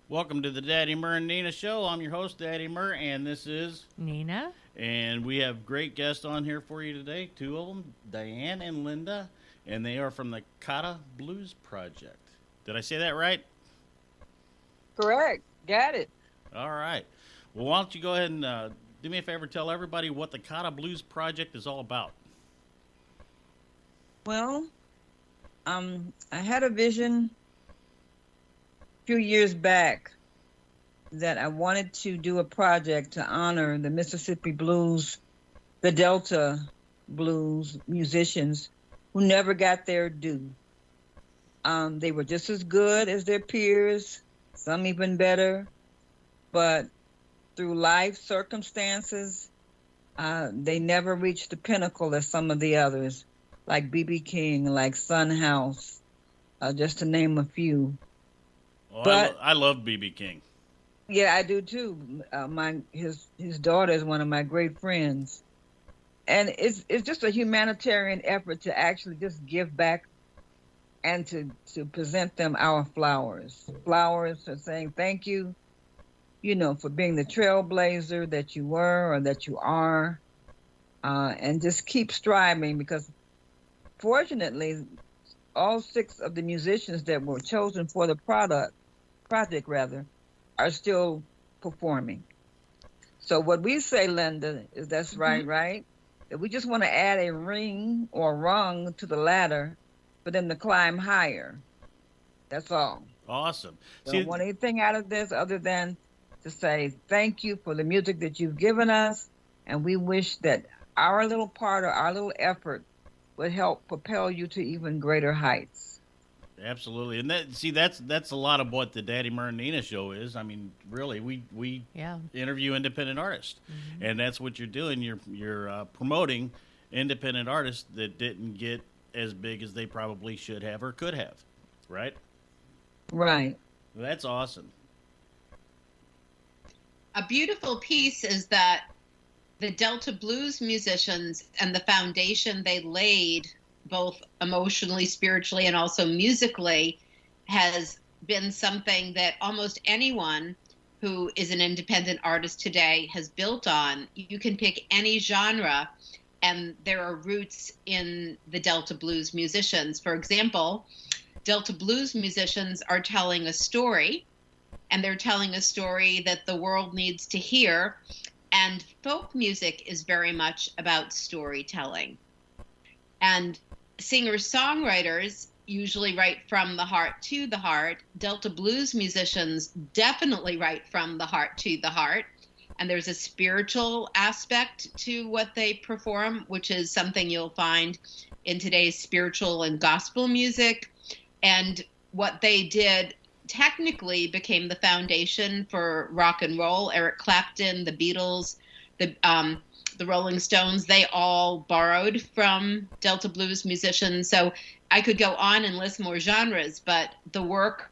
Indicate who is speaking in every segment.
Speaker 1: Welcome to the Daddy Murr and Nina Show. I'm your host, Daddy Murr, and this is
Speaker 2: Nina.
Speaker 1: And we have great guests on here for you today. Two of them, Diane and Linda, and they are from the Cotta Blues Project. Did I say that right?
Speaker 3: Correct. Got it.
Speaker 1: All right. Well, why don't you go ahead and do me a favor, tell everybody what the Cotta Blues Project is all about.
Speaker 3: Well, I had a vision a few years back that I wanted to do a project to honor the Mississippi blues, the Delta blues musicians who never got their due. They were just as good as their peers, some even better, but through life circumstances, they never reached the pinnacle as some of the others, like B.B. King, like Son House, just to name a few.
Speaker 1: Oh,
Speaker 3: But
Speaker 1: I love B.B. King.
Speaker 3: yeah, I do too. His daughter is one of my great friends, and it's just a humanitarian effort to actually just give back and to present them our flowers. Flowers for saying thank you, for being the trailblazer that you were or that you are, and just keep striving because fortunately, all six of the musicians that were chosen for the project are still performing. So what we say, Linda, is that's right? That we just want to add a ring or rung to the ladder for them to climb higher. That's all.
Speaker 1: Awesome.
Speaker 3: Don't want anything out of this other than to say thank you for the music that you've given us, and we wish that our little part or our little effort would help propel you to even greater heights.
Speaker 1: Absolutely, and that's a lot of what the Daddy Murr and Nina Show is. I mean, really, we interview independent artists, and that's what you're doing. You're promoting independent artists that didn't get as big as they probably should have or could have, right?
Speaker 3: Right.
Speaker 1: That's awesome.
Speaker 4: A beautiful piece is that the Delta blues musicians and the foundation they laid, both emotionally, spiritually, and also musically, has been something that almost anyone who is an independent artist today has built on. You can pick any genre, and there are roots in the Delta blues musicians. For example, Delta blues musicians are telling a story, and they're telling a story that the world needs to hear. And folk music is very much about storytelling. And singer-songwriters usually write from the heart to the heart. Delta blues musicians definitely write from the heart to the heart. And there's a spiritual aspect to what they perform, which is something you'll find in today's spiritual and gospel music. And what they did technically became the foundation for rock and roll. Eric Clapton, the Beatles, the Rolling Stones, they all borrowed from Delta blues musicians. So I could go on and list more genres, but the work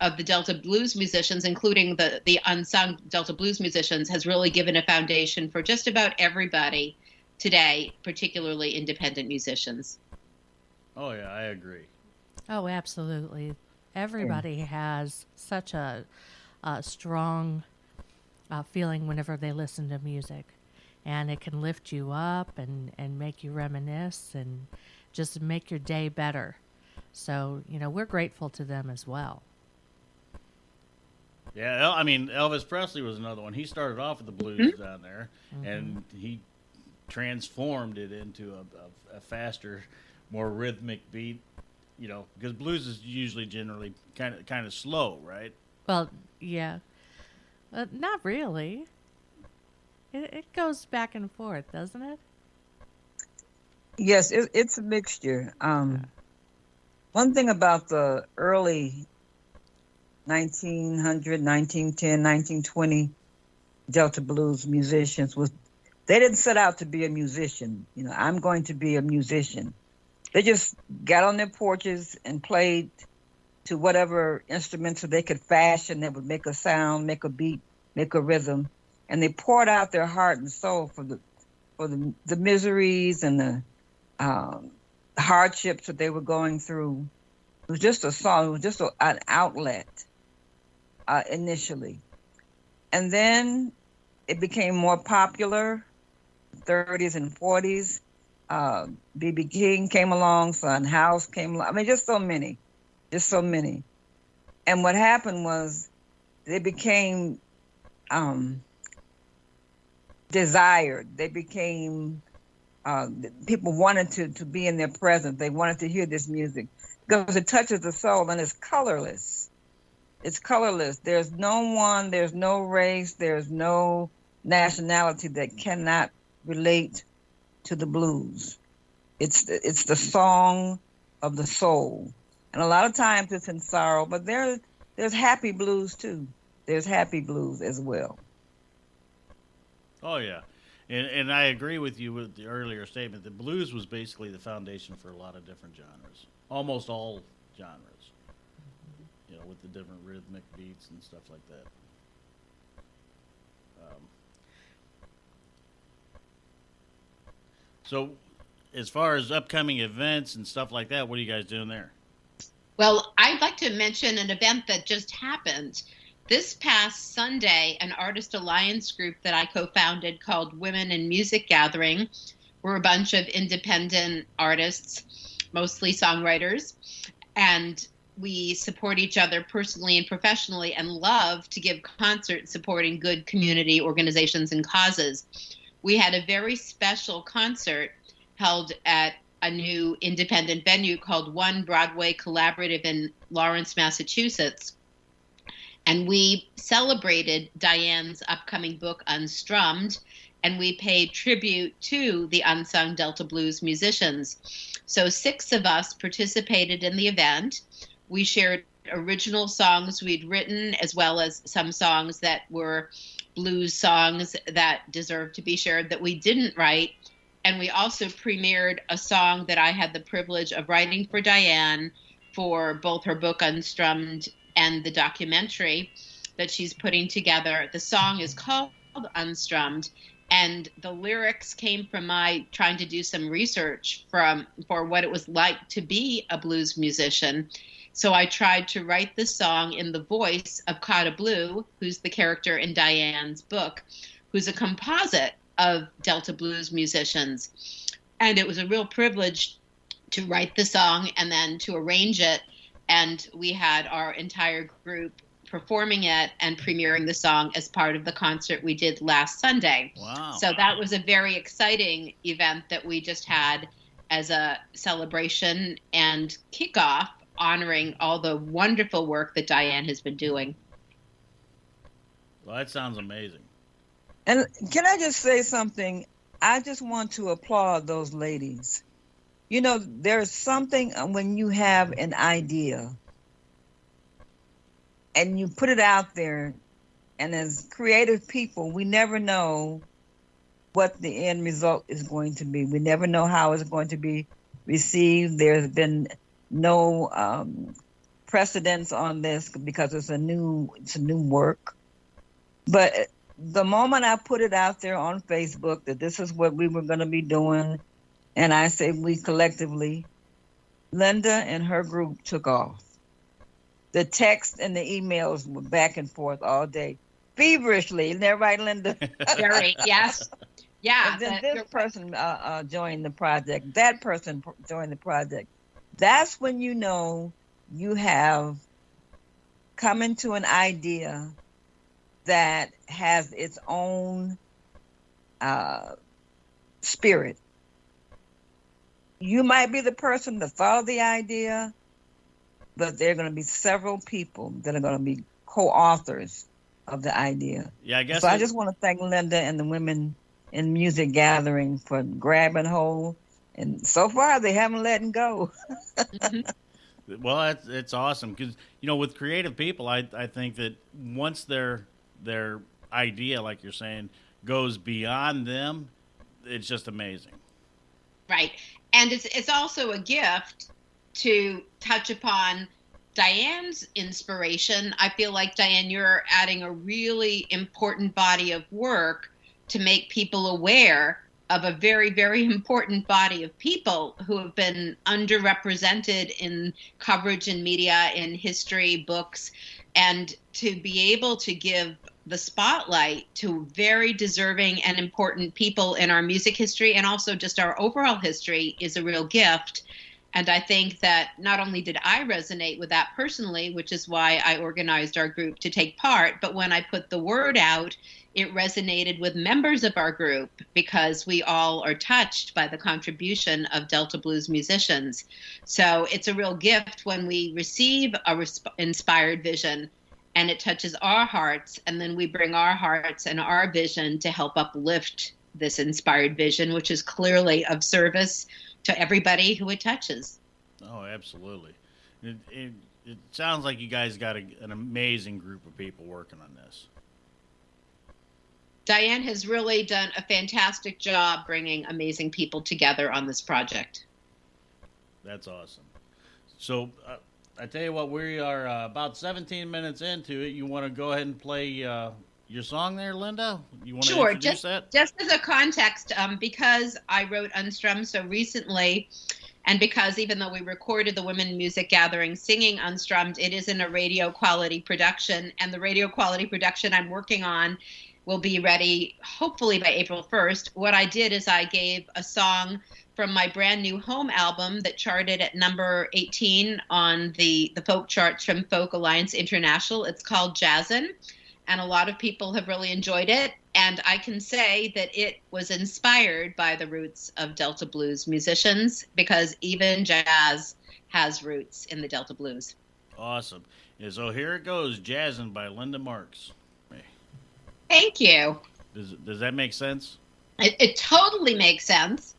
Speaker 4: of the Delta blues musicians, including the unsung Delta blues musicians, has really given a foundation for just about everybody today, particularly independent musicians.
Speaker 1: Oh yeah, I agree.
Speaker 2: Oh, absolutely. Everybody has such a strong feeling whenever they listen to music. And it can lift you up and make you reminisce and just make your day better. So, we're grateful to them as well.
Speaker 1: Yeah, I mean, Elvis Presley was another one. He started off with the blues down there, and he transformed it into a faster, more rhythmic beat. Because blues is usually generally kind of slow, right?
Speaker 2: Well, yeah, not really. It goes back and forth, doesn't it?
Speaker 3: Yes, it's a mixture. One thing about the early 1900, 1910, 1920 Delta blues musicians was they didn't set out to be a musician. I'm going to be a musician. They just got on their porches and played to whatever instruments that they could fashion that would make a sound, make a beat, make a rhythm. And they poured out their heart and soul for the miseries and the hardships that they were going through. It was just a song. It was just an outlet. initially. And then it became more popular, 30s and 40s. B.B. King came along, Son House came along. I mean, just so many. And what happened was they became desired. They became, people wanted to be in their presence. They wanted to hear this music because it touches the soul and it's colorless. It's colorless. There's no one, there's no race, there's no nationality that cannot relate to the blues. It's the song of the soul. And a lot of times it's in sorrow, but there's happy blues too. There's happy blues as well.
Speaker 1: Oh, yeah. And I agree with you with the earlier statement that blues was basically the foundation for a lot of different genres. Almost all genres. You know, with the different rhythmic beats and stuff like that. So, as far as upcoming events and stuff like that, what are you guys doing there?
Speaker 4: Well, I'd like to mention an event that just happened. This past Sunday, an artist alliance group that I co-founded called Women in Music Gathering. We're a bunch of independent artists, mostly songwriters, and we support each other personally and professionally and love to give concerts supporting good community organizations and causes. We had a very special concert held at a new independent venue called One Broadway Collaborative in Lawrence, Massachusetts. And we celebrated Diane's upcoming book, Unstrummed, and we paid tribute to the unsung Delta Blues musicians. So 6 of us participated in the event. We shared original songs we'd written, as well as some songs that were blues songs that deserved to be shared that we didn't write. And we also premiered a song that I had the privilege of writing for Diane for both her book Unstrummed and the documentary that she's putting together. The song is called Unstrummed, and the lyrics came from my trying to do some research for what it was like to be a blues musician. So I tried to write the song in the voice of Cotta Blue, who's the character in Diane's book, who's a composite of Delta Blues musicians. And it was a real privilege to write the song and then to arrange it. And we had our entire group performing it and premiering the song as part of the concert we did last Sunday.
Speaker 1: Wow.
Speaker 4: So that was a very exciting event that we just had as a celebration and kickoff, honoring all the wonderful work that Diane has been doing.
Speaker 1: Well, that sounds amazing.
Speaker 3: And can I just say something? I just want to applaud those ladies. You know, there's something when you have an idea and you put it out there, and as creative people, we never know what the end result is going to be. We never know how it's going to be received. There's been no precedence on this because it's a new work. But the moment I put it out there on Facebook that this is what we were going to be doing, and I say we collectively, Linda and her group took off. The text and the emails were back and forth all day, feverishly. Isn't that right, Linda?
Speaker 4: Very, yes. Yeah.
Speaker 3: And then this person joined the project. That person joined the project. That's when you know you have come into an idea that has its own spirit. You might be the person that thought of the idea, but there are going to be several people that are going to be co-authors of the idea.
Speaker 1: Yeah, I guess.
Speaker 3: So I just want to thank Linda and the Women in Music Gathering for grabbing hold. And so far, they haven't let go.
Speaker 1: Well, it's awesome because, you know, with creative people, I think that once their idea, like you're saying, goes beyond them, it's just amazing.
Speaker 4: Right. And it's also a gift to touch upon Diane's inspiration. I feel like, Diane, you're adding a really important body of work to make people aware of a very, very important body of people who have been underrepresented in coverage in media, in history, books. and to be able to give the spotlight to very deserving and important people in our music history and also just our overall history is a real gift. And I think that not only did I resonate with that personally, which is why I organized our group to take part, but when I put the word out, it resonated with members of our group because we all are touched by the contribution of Delta Blues musicians. So it's a real gift when we receive a inspired vision and it touches our hearts, and then we bring our hearts and our vision to help uplift this inspired vision, which is clearly of service to everybody who it touches.
Speaker 1: Oh, absolutely. It sounds like you guys got an amazing group of people working on this.
Speaker 4: Diane has really done a fantastic job bringing amazing people together on this project.
Speaker 1: That's awesome. So I tell you what, we are about 17 minutes into it. You want to go ahead and play your song there, Linda? You want to introduce that?
Speaker 4: Just as a context, because I wrote Unstrummed so recently, and because even though we recorded the Women Music Gathering singing Unstrummed, it isn't a radio quality production, and the radio quality production I'm working on will be ready hopefully by April 1st. What I did is I gave a song from my brand new home album that charted at number 18 on the folk charts from Folk Alliance International. It's called Jazzin', and a lot of people have really enjoyed it. And I can say that it was inspired by the roots of Delta Blues musicians because even jazz has roots in the Delta Blues.
Speaker 1: Awesome. Yeah, so here it goes, Jazzin' by Linda Marks.
Speaker 4: Thank you.
Speaker 1: Does that make sense?
Speaker 4: It totally makes sense.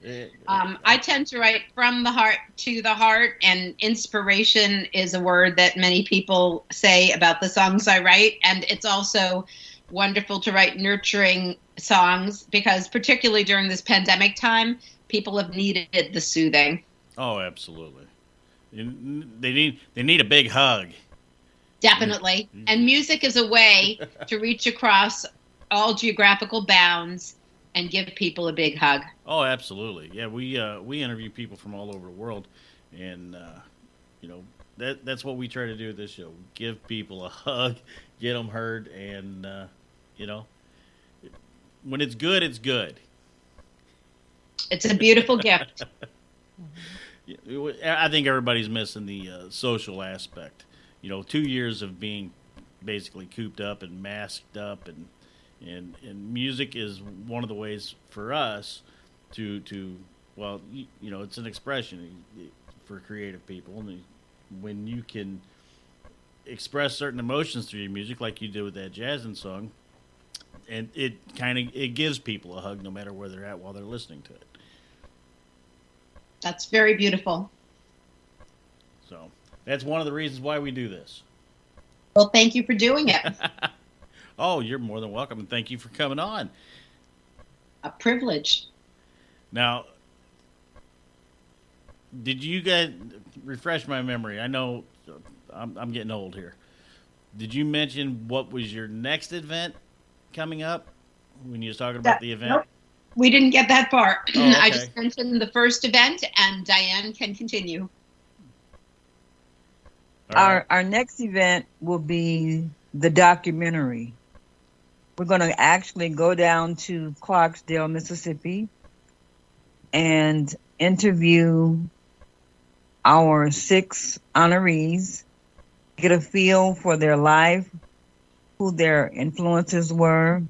Speaker 4: I tend to write from the heart to the heart, and inspiration is a word that many people say about the songs I write. And it's also wonderful to write nurturing songs because particularly during this pandemic time, people have needed the soothing.
Speaker 1: Oh, absolutely. They need a big hug.
Speaker 4: Definitely. And music is a way to reach across all geographical bounds and give people a big hug.
Speaker 1: Oh, absolutely. Yeah, we interview people from all over the world, and that's what we try to do at this show: give people a hug, get them heard, and when it's good, it's good.
Speaker 4: It's a beautiful gift.
Speaker 1: I think everybody's missing the social aspect. 2 years of being basically cooped up and masked up, and music is one of the ways for us to it's an expression for creative people. And when you can express certain emotions through your music, like you did with that Jazzin' song, and it gives people a hug no matter where they're at while they're listening to it.
Speaker 4: That's very beautiful.
Speaker 1: So that's one of the reasons why we do this.
Speaker 4: Well, thank you for doing it.
Speaker 1: Oh, you're more than welcome, and thank you for coming on.
Speaker 4: A privilege.
Speaker 1: Now, did you guys refresh my memory? I know I'm getting old here. Did you mention what was your next event coming up when you was talking about the event?
Speaker 4: Nope. We didn't get that far.
Speaker 1: Oh, okay.
Speaker 4: I just mentioned the first event, and Diane can continue.
Speaker 1: All right.
Speaker 3: Our next event will be the documentary. We're going to actually go down to Clarksdale, Mississippi, and interview our 6 honorees, get a feel for their life, who their influences were,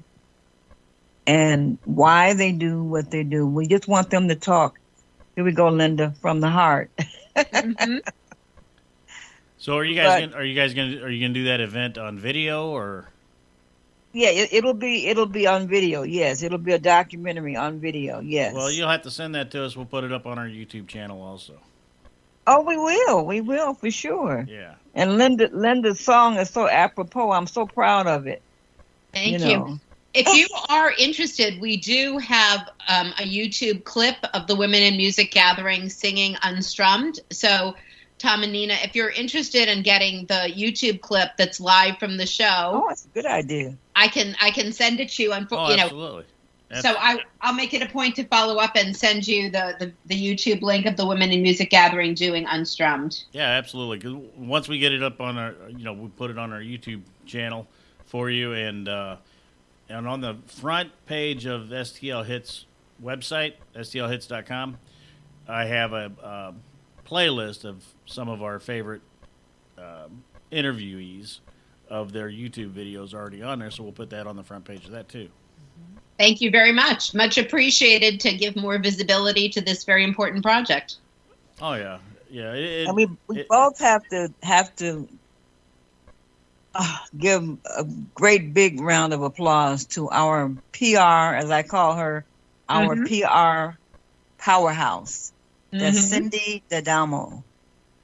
Speaker 3: and why they do what they do. We just want them to talk. Here we go, Linda, from the heart.
Speaker 4: Mm-hmm.
Speaker 1: So are you guys gonna do that event on video or?
Speaker 3: Yeah, it'll be on video. Yes, it'll be a documentary on video. Yes.
Speaker 1: Well, you'll have to send that to us. We'll put it up on our YouTube channel also.
Speaker 3: Oh, we will for sure.
Speaker 1: Yeah.
Speaker 3: And Linda's song is so apropos. I'm so proud of it.
Speaker 4: Thank you. If you are interested, we do have a YouTube clip of the Women in Music Gathering singing Unstrummed. So, Tom and Nina, if you're interested in getting the YouTube clip that's live from the show,
Speaker 3: it's a good idea.
Speaker 4: I can send it to you.
Speaker 1: Absolutely.
Speaker 4: So I'll make it a point to follow up and send you the YouTube link of the Women in Music Gathering doing Unstrummed.
Speaker 1: Yeah, absolutely. 'Cause once we get it up on our, we put it on our YouTube channel for you, and on the front page of STL Hits website, stlhits.com, I have a playlist of some of our favorite interviewees of their YouTube videos already on there, so we'll put that on the front page of that too.
Speaker 4: Thank you very much. Much appreciated to give more visibility to this very important project.
Speaker 1: Oh yeah, yeah.
Speaker 3: And we both have to give a great big round of applause to our PR, as I call her, our PR powerhouse. That's Cindy D'Adamo.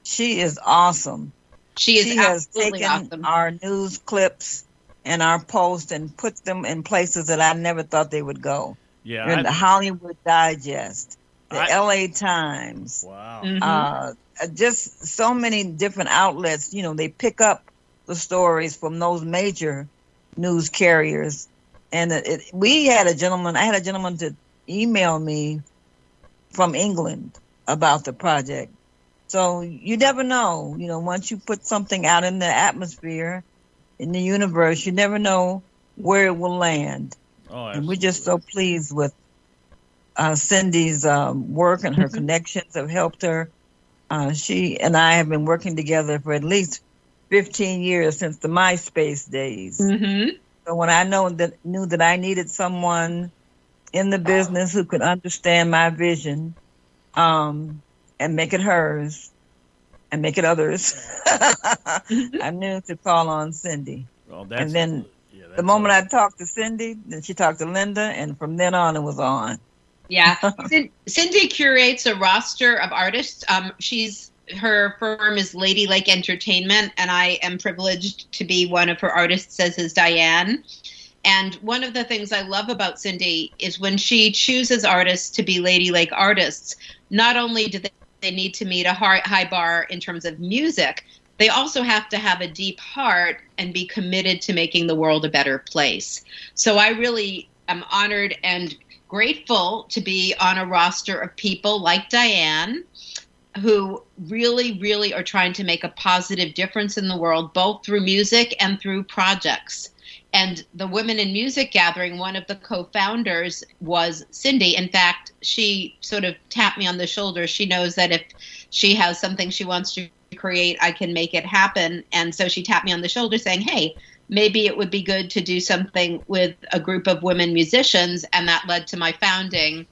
Speaker 3: She is awesome. She has taken
Speaker 4: awesome.
Speaker 3: Our news clips and our posts and put them in places that I never thought they would go.
Speaker 1: Yeah,
Speaker 3: in the Hollywood Digest, the LA Times.
Speaker 1: Wow.
Speaker 3: Just so many different outlets. They pick up the stories from those major news carriers. And I had a gentleman to email me from England about the project. So you never know, once you put something out in the atmosphere, in the universe, you never know where it will land.
Speaker 1: Oh,
Speaker 3: and we're just so pleased with Cindy's work, and her connections have helped her. She and I have been working together for at least 15 years, since the MySpace days. So when I knew that I needed someone in the business who could understand my vision, and make it hers, and make it others, I knew to call on Cindy.
Speaker 1: Well,
Speaker 3: and then the moment I talked to Cindy, then she talked to Linda, and from then on it was on.
Speaker 4: Yeah. Cindy curates a roster of artists. Her firm is Lady Lake Entertainment, and I am privileged to be one of her artists, as is Diane. And one of the things I love about Cindy is when she chooses artists to be Lady Lake artists, not only do they need to meet a high bar in terms of music, they also have to have a deep heart and be committed to making the world a better place. So I really am honored and grateful to be on a roster of people like Diane, who really, really are trying to make a positive difference in the world, both through music and through projects. And the Women in Music Gathering, one of the co-founders was Cindy. In fact, she sort of tapped me on the shoulder. She knows that if she has something she wants to create, I can make it happen. And so she tapped me on the shoulder saying, hey, maybe it would be good to do something with a group of women musicians. And that led to my founding,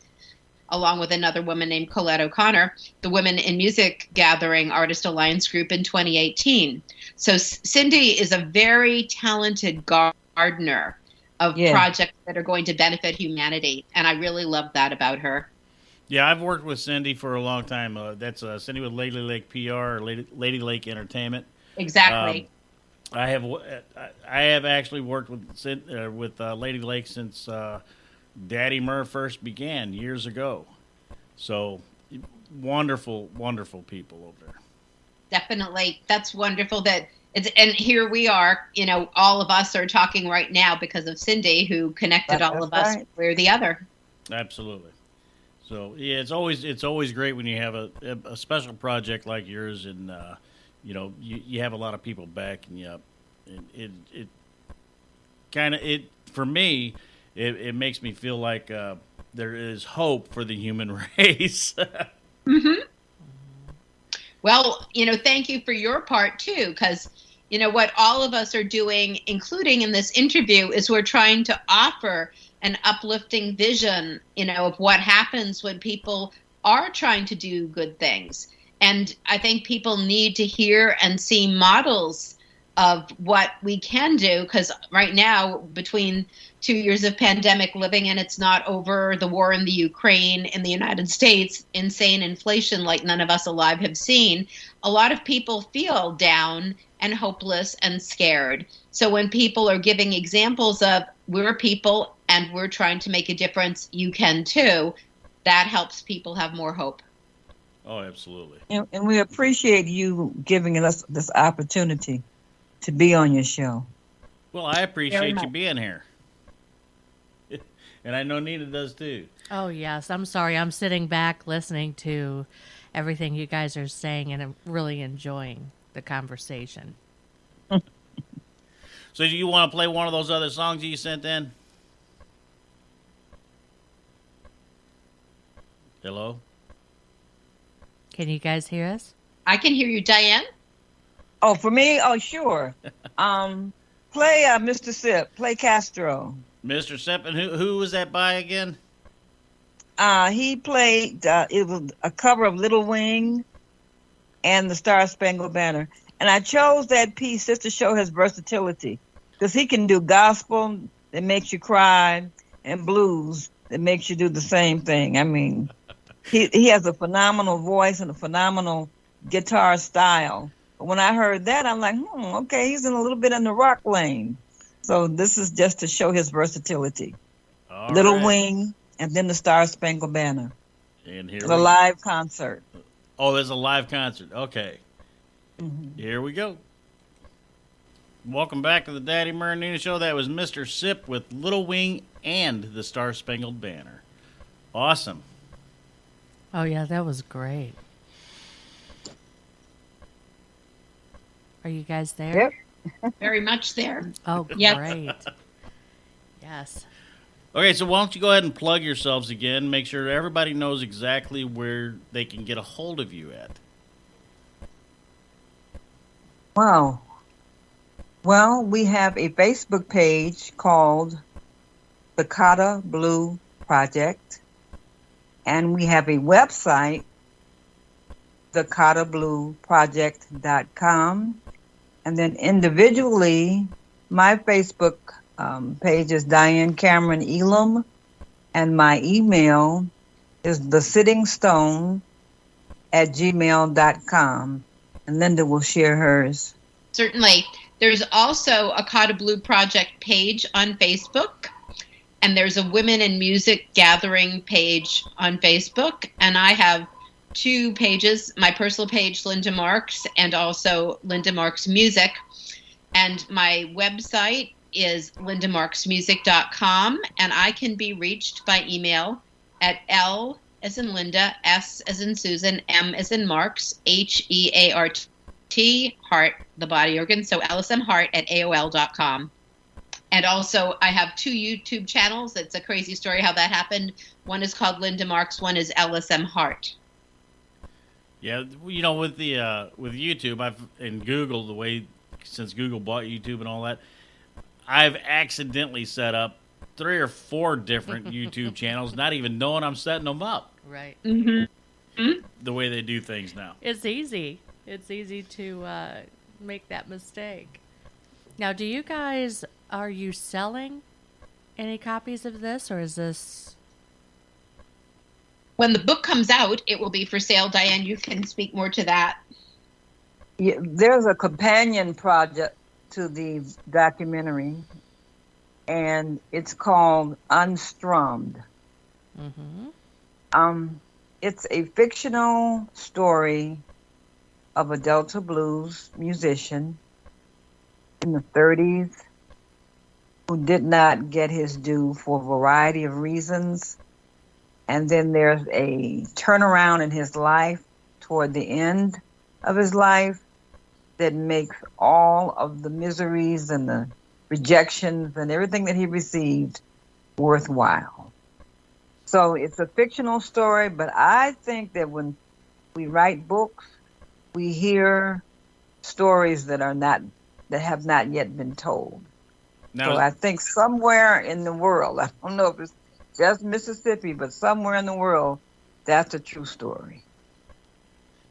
Speaker 4: along with another woman named Colette O'Connor, the Women in Music Gathering Artist Alliance Group in 2018. So Cindy is a very talented gardener of projects that are going to benefit humanity. And I really love that about her.
Speaker 1: Yeah, I've worked with Cindy for a long time. That's Cindy with Lady Lake PR, or Lady Lake Entertainment.
Speaker 4: Exactly.
Speaker 1: I have actually worked with Lady Lake since Daddy Murr first began years ago. So wonderful, wonderful people over there.
Speaker 4: Definitely. That's wonderful and here we are, all of us are talking right now because of Cindy, who connected all of us one way or the other.
Speaker 1: Absolutely. So yeah, it's always great when you have a special project like yours, and you have a lot of people backing you up. It for me, it makes me feel like there is hope for the human race.
Speaker 4: Mm-hmm. Well, thank you for your part too, because what all of us are doing, including in this interview, is we're trying to offer an uplifting vision, of what happens when people are trying to do good things. And I think people need to hear and see models of what we can do, because right now, between 2 years of pandemic living and it's not over, the war in the Ukraine, in the United States, insane inflation like none of us alive have seen, a lot of people feel down and hopeless and scared. So when people are giving examples of we're people and we're trying to make a difference, you can too, that helps people have more hope.
Speaker 1: Oh, absolutely.
Speaker 3: And we appreciate you giving us this opportunity to be on your show.
Speaker 1: Well, I appreciate you being here. And I know Nina does too.
Speaker 2: Oh, yes. I'm sorry. I'm sitting back listening to everything you guys are saying, and I'm really enjoying the conversation.
Speaker 1: So do you want to play one of those other songs you sent in? Hello?
Speaker 2: Can you guys hear us?
Speaker 4: I can hear you, Diane.
Speaker 3: Oh, for me? Oh, sure. Play Mr. Sip. Play Castro.
Speaker 1: Mr. Sip, and who was that by again?
Speaker 3: He played, it was a cover of Little Wing and the Star Spangled Banner. And I chose that piece just to show his versatility. Because he can do gospel that makes you cry and blues that makes you do the same thing. I mean, he has a phenomenal voice and a phenomenal guitar style. But when I heard that, I'm like, okay, he's in a little bit in the rock lane. So this is just to show his versatility.
Speaker 1: All
Speaker 3: Little
Speaker 1: right.
Speaker 3: Wing and then the Star Spangled Banner.
Speaker 1: And here
Speaker 3: The live concert.
Speaker 1: Oh, there's a live concert. Okay.
Speaker 3: Mm-hmm.
Speaker 1: Here we go. Welcome back to the Daddy Murray Nina Show. That was Mr. Sip with Little Wing and the Star Spangled Banner. Awesome.
Speaker 2: Oh, yeah, that was great. Are you guys there?
Speaker 3: Yep.
Speaker 4: Very much there.
Speaker 2: Oh,
Speaker 4: Yep.
Speaker 2: great. Yes.
Speaker 1: Okay, so why don't you go ahead and plug yourselves again. Make sure everybody knows exactly where they can get a hold of you at.
Speaker 3: Wow. Well, we have a Facebook page called the Cotta Blues Project, and we have a website, thecottabluesproject.com, and then individually, my Facebook page is Diane Cameron Elam, and my email is thesittingstone@gmail.com, and Linda will share hers.
Speaker 4: Certainly. There's also a Cotta Blues Project page on Facebook, and there's a Women in Music Gathering page on Facebook, and I have two pages, my personal page, Linda Marks, and also Linda Marks Music, and my website is lindamarksmusic.com, and I can be reached by email at L as in Linda, S as in Susan, M as in Marks, HEART, Heart, the body organ, so lsmheart@aol.com. And also, I have two YouTube channels. It's a crazy story how that happened. One is called Linda Marks, one is LSM Heart.
Speaker 1: Yeah, you know, with the with YouTube, and Google, the way since Google bought YouTube and all that, I've accidentally set up 3 or 4 different YouTube channels, not even knowing I'm setting them up.
Speaker 2: Right.
Speaker 4: Mm-hmm.
Speaker 1: The way they do things now.
Speaker 2: It's easy. It's easy to make that mistake. Now, are you selling any copies of this, or is this...
Speaker 4: When the book comes out, it will be for sale. Diane, you can speak more to that.
Speaker 3: Yeah, there's a companion project to the documentary, and it's called Unstrummed.
Speaker 2: Mm-hmm.
Speaker 3: It's a fictional story of a Delta blues musician in the 30s who did not get his due for a variety of reasons. And then there's a turnaround in his life toward the end of his life that makes all of the miseries and the rejections and everything that he received worthwhile. So it's a fictional story, but I think that when we write books, we hear stories that have not yet been told.
Speaker 1: Now,
Speaker 3: So I think somewhere in the world, I don't know if it's just Mississippi, but somewhere in the world, that's a true story.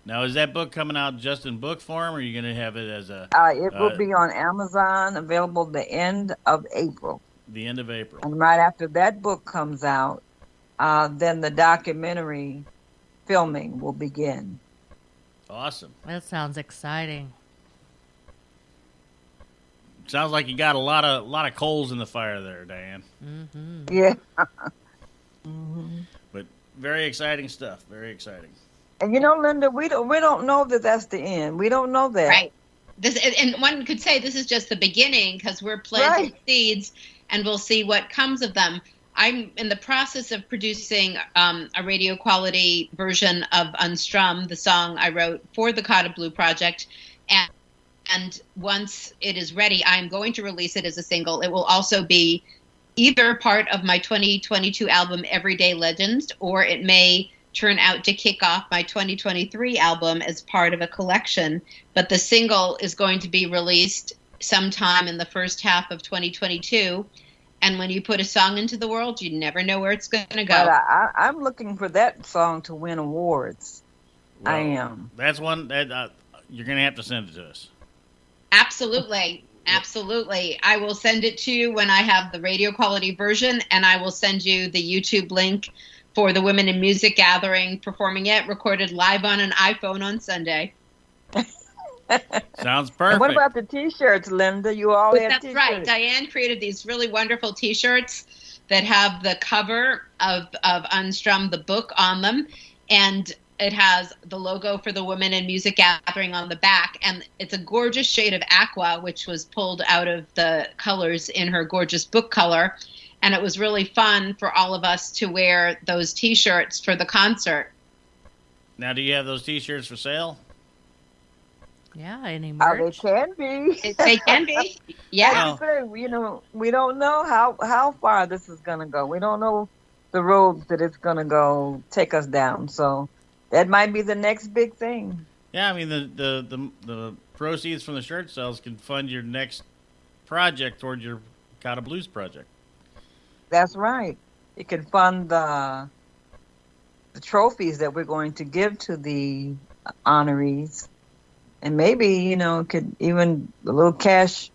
Speaker 1: Now, is that book coming out just in book form, or are you going to have it as a...
Speaker 3: It will be on Amazon, available the end of April.
Speaker 1: The end of April.
Speaker 3: And right after that book comes out, then the documentary filming will begin.
Speaker 1: Awesome.
Speaker 2: That sounds exciting.
Speaker 1: Sounds like you got a lot of coals in the fire there, Diane.
Speaker 2: Mm-hmm.
Speaker 3: Yeah.
Speaker 1: But very exciting stuff. Very exciting.
Speaker 3: And Linda, we don't know that that's the end. We don't know that.
Speaker 4: Right. And one could say this is just the beginning because we're planting seeds and we'll see what comes of them. I'm in the process of producing a radio quality version of Unstrummed, the song I wrote for the Cotta Blues Project. And once it is ready, I'm going to release it as a single. It will also be either part of my 2022 album, Everyday Legends, or it may turn out to kick off my 2023 album as part of a collection. But the single is going to be released sometime in the first half of 2022. And when you put a song into the world, you never know where it's going to go.
Speaker 3: But I'm looking for that song to win awards.
Speaker 1: Well,
Speaker 3: I am.
Speaker 1: That's one that you're going to have to send it to us.
Speaker 4: Absolutely. Absolutely. I will send it to you when I have the radio quality version, and I will send you the YouTube link for the Women in Music Gathering performing it, recorded live on an iPhone on Sunday.
Speaker 1: Sounds perfect.
Speaker 3: And what about the T-shirts, Linda? You all had
Speaker 4: That's
Speaker 3: T-shirts.
Speaker 4: right. Diane created these really wonderful T-shirts that have the cover of Unstrummed, the book, on them, and it has the logo for the Women in Music Gathering on the back, and it's a gorgeous shade of aqua, which was pulled out of the colors in her gorgeous book color, and it was really fun for all of us to wear those T-shirts for the concert.
Speaker 1: Now, do you have those T-shirts for sale?
Speaker 2: Yeah, any merch?
Speaker 3: They can be.
Speaker 4: They can be. Yeah.
Speaker 3: You know, we don't know how far this is going to go. We don't know the road that it's going to go take us down. So that might be the next big thing.
Speaker 1: Yeah, I mean, the proceeds from the shirt sales can fund your next project toward your Cotta Blues Project.
Speaker 3: That's right. It can fund the trophies that we're going to give to the honorees. And maybe, you know, could even a little cash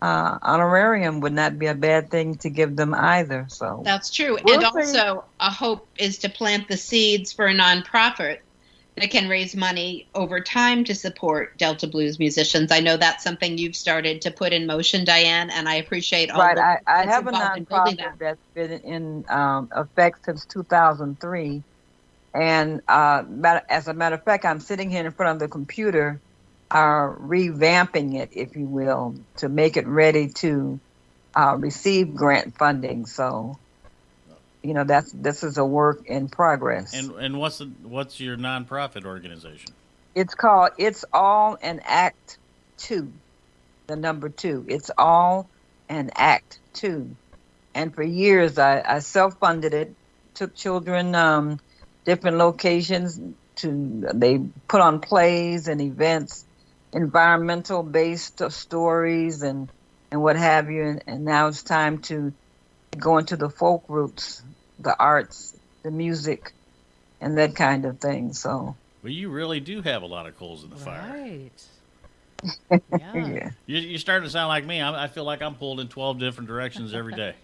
Speaker 3: honorarium would not be a bad thing to give them either. So
Speaker 4: that's true.
Speaker 3: We'll
Speaker 4: and
Speaker 3: see.
Speaker 4: Also, a hope is to plant the seeds for a nonprofit that can raise money over time to support Delta Blues musicians. I know that's something you've started to put in motion, Diane, and I appreciate all
Speaker 3: right.
Speaker 4: the
Speaker 3: I have a
Speaker 4: nonprofit
Speaker 3: that's been in effect since 2003. And as a matter of fact, I'm sitting here in front of the computer revamping it, if you will, to make it ready to receive grant funding. So, you know, this is a work in progress.
Speaker 1: And what's your nonprofit organization?
Speaker 3: It's called It's All an Act 2, the number 2. It's All an Act 2. And for years, I self-funded it, took children different locations they put on plays and events, environmental based stories and what have you, and now it's time to go into the folk roots, the arts, the music, and that kind of thing. So
Speaker 1: well, you really do have a lot of coals in the fire.
Speaker 2: Right. Yeah.
Speaker 1: You're starting to sound like me. I feel like I'm pulled in 12 different directions every day.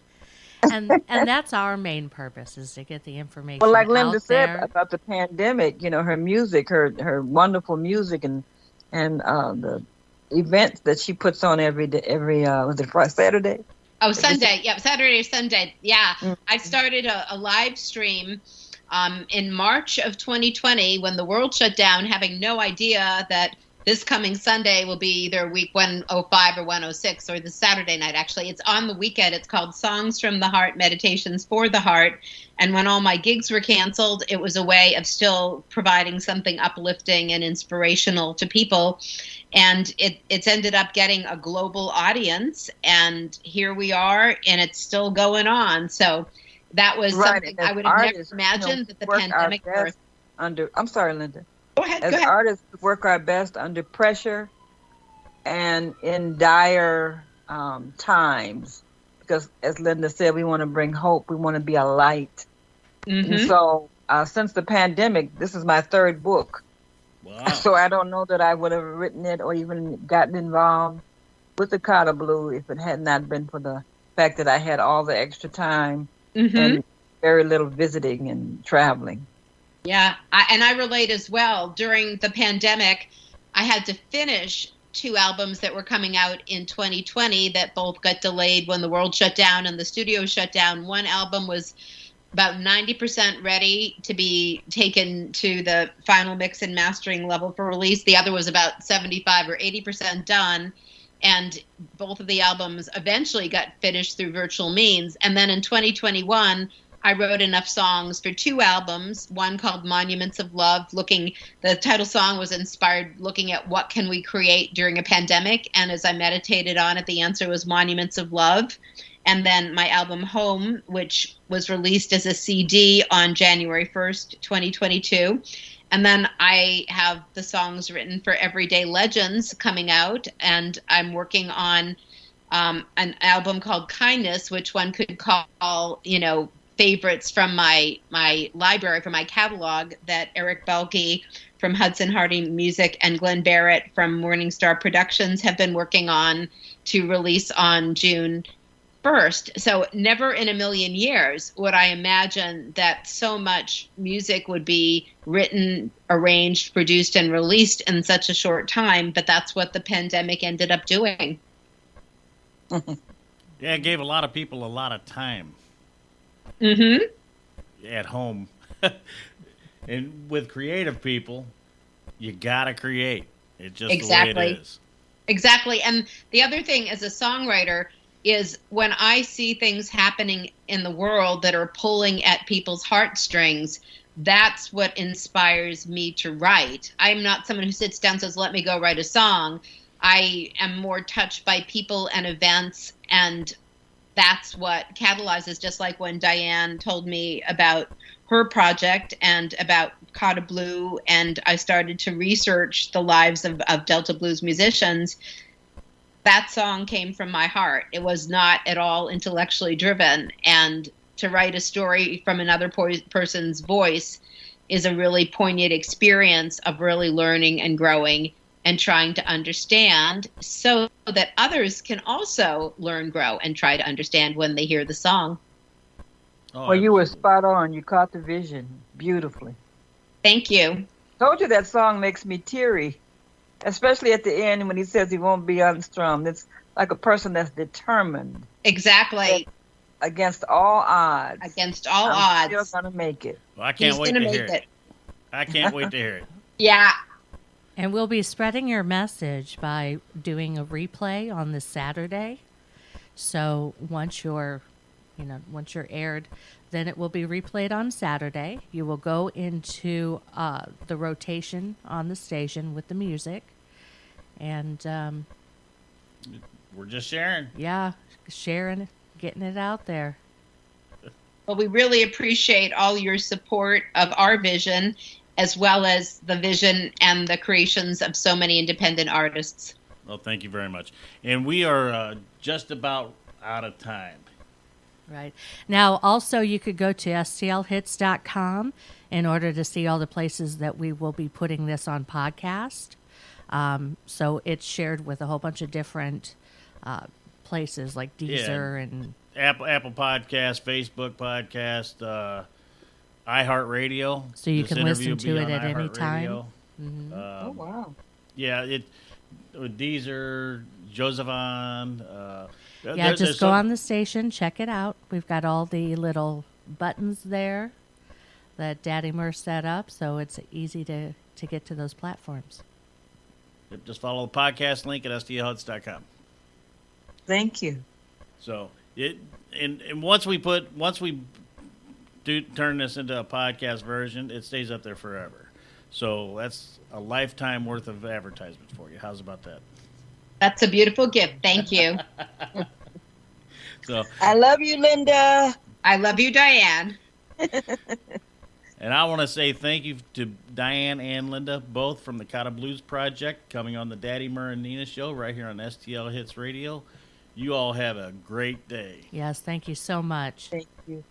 Speaker 2: And that's our main purpose, is to get the information.
Speaker 3: Well, like Linda
Speaker 2: out
Speaker 3: said
Speaker 2: there.
Speaker 3: about the pandemic, you know, her music, her wonderful music, and the events that she puts on every day, was it Friday, Saturday?
Speaker 4: Oh, Sunday. Yeah, Saturday or Sunday. Yeah.
Speaker 3: Mm-hmm.
Speaker 4: I started a live stream in March of 2020 when the world shut down, having no idea that this coming Sunday will be either week 105 or 106, or the Saturday night, actually. It's on the weekend. It's called Songs from the Heart, Meditations for the Heart. And when all my gigs were canceled, it was a way of still providing something uplifting and inspirational to people. And it's ended up getting a global audience. And here we are, and it's still going on. So that was something I would have never imagined that the pandemic birthed.
Speaker 3: I'm sorry, Linda.
Speaker 4: Go ahead.
Speaker 3: As artists, we work our best under pressure and in dire times, because as Linda said, we want to bring hope. We want to be a light. Mm-hmm. And so since the pandemic, this is my third book.
Speaker 1: Wow.
Speaker 3: So I don't know that I would have written it or even gotten involved with the Cotta Blues if it had not been for the fact that I had all the extra time and very little visiting and traveling.
Speaker 4: Yeah, I relate as well. During the pandemic, I had to finish 2 albums that were coming out in 2020 that both got delayed when the world shut down and the studio shut down. One album was about 90% ready to be taken to the final mix and mastering level for release. The other was about 75 or 80% done. And both of the albums eventually got finished through virtual means. And then in 2021, I wrote enough songs for 2 albums, one called Monuments of Love, the title song was inspired looking at what can we create during a pandemic. And as I meditated on it, the answer was Monuments of Love. And then my album Home, which was released as a CD on January 1st, 2022. And then I have the songs written for Everyday Legends coming out, and I'm working on an album called Kindness, which one could call, favorites from my library, from my catalog, that Eric Belke from Hudson Hardy Music and Glenn Barrett from Morningstar Productions have been working on to release on June 1st. So never in a million years would I imagine that so much music would be written, arranged, produced, and released in such a short time, but that's what the pandemic ended up doing.
Speaker 1: Yeah, it gave a lot of people a lot of time.
Speaker 4: Mm-hmm.
Speaker 1: At home. And with creative people, you gotta create. It's just
Speaker 4: Exactly.
Speaker 1: the way it is.
Speaker 4: Exactly. And the other thing as a songwriter is when I see things happening in the world that are pulling at people's heartstrings, that's what inspires me to write. I'm not someone who sits down and says, let me go write a song. I am more touched by people and events, and that's what catalyzes, just like when Diane told me about her project and about Cotta Blue, and I started to research the lives of Delta Blues musicians. That song came from my heart. It was not at all intellectually driven. And to write a story from another person's voice is a really poignant experience of really learning and growing and trying to understand so that others can also learn, grow, and try to understand when they hear the song.
Speaker 1: Oh,
Speaker 3: Well, you were
Speaker 1: absolutely.
Speaker 3: spot on. You caught the vision beautifully.
Speaker 4: Thank you.
Speaker 3: Told you that song makes me teary, especially at the end when he says he won't be unstrung. It's like a person that's determined
Speaker 4: Exactly.
Speaker 3: against all odds.
Speaker 4: Against all
Speaker 3: I'm
Speaker 4: odds.
Speaker 3: still gonna make it.
Speaker 1: Well, I can't
Speaker 4: He's
Speaker 1: wait
Speaker 4: gonna
Speaker 1: to
Speaker 4: make
Speaker 1: hear it. I can't wait to hear it.
Speaker 4: Yeah.
Speaker 2: And we'll be spreading your message by doing a replay on this Saturday. So once you're aired, then it will be replayed on Saturday. You will go into the rotation on the station with the music. And,
Speaker 1: We're just sharing.
Speaker 2: sharing, getting it out there.
Speaker 4: Well, we really appreciate all your support of our vision, as well as the vision and the creations of so many independent artists.
Speaker 1: Well, thank you very much. And we are just about out of time.
Speaker 2: Right. Now, also, you could go to stlhits.com in order to see all the places that we will be putting this on podcast. So it's shared with a whole bunch of different places like Deezer and
Speaker 1: Apple Podcast, Facebook Podcast, iHeartRadio.
Speaker 2: So you
Speaker 1: This
Speaker 2: can
Speaker 1: interview
Speaker 2: listen
Speaker 1: will
Speaker 2: to
Speaker 1: be
Speaker 2: it
Speaker 1: on
Speaker 2: at any
Speaker 1: iHeartRadio.
Speaker 2: time.
Speaker 3: Oh wow!
Speaker 1: Yeah, with Deezer, Josephine.
Speaker 2: Just go on the station, check it out. We've got all the little buttons there that Daddy Murr set up, so it's easy to get to those platforms.
Speaker 1: Just follow the podcast link at stlhuts.com.
Speaker 3: Thank you.
Speaker 1: So and once we do turn this into a podcast version, it stays up there forever. So that's a lifetime worth of advertisement for you. How's about that?
Speaker 4: That's a beautiful gift. Thank you.
Speaker 1: So
Speaker 3: I love you, Linda.
Speaker 4: I love you, Diane.
Speaker 1: And I want to say thank you to Diane and Linda, both from the Cotta Blues Project, coming on the Daddy Murr and Nina show right here on STL Hits Radio. You all have a great day.
Speaker 2: Yes, thank you so much.
Speaker 3: Thank you.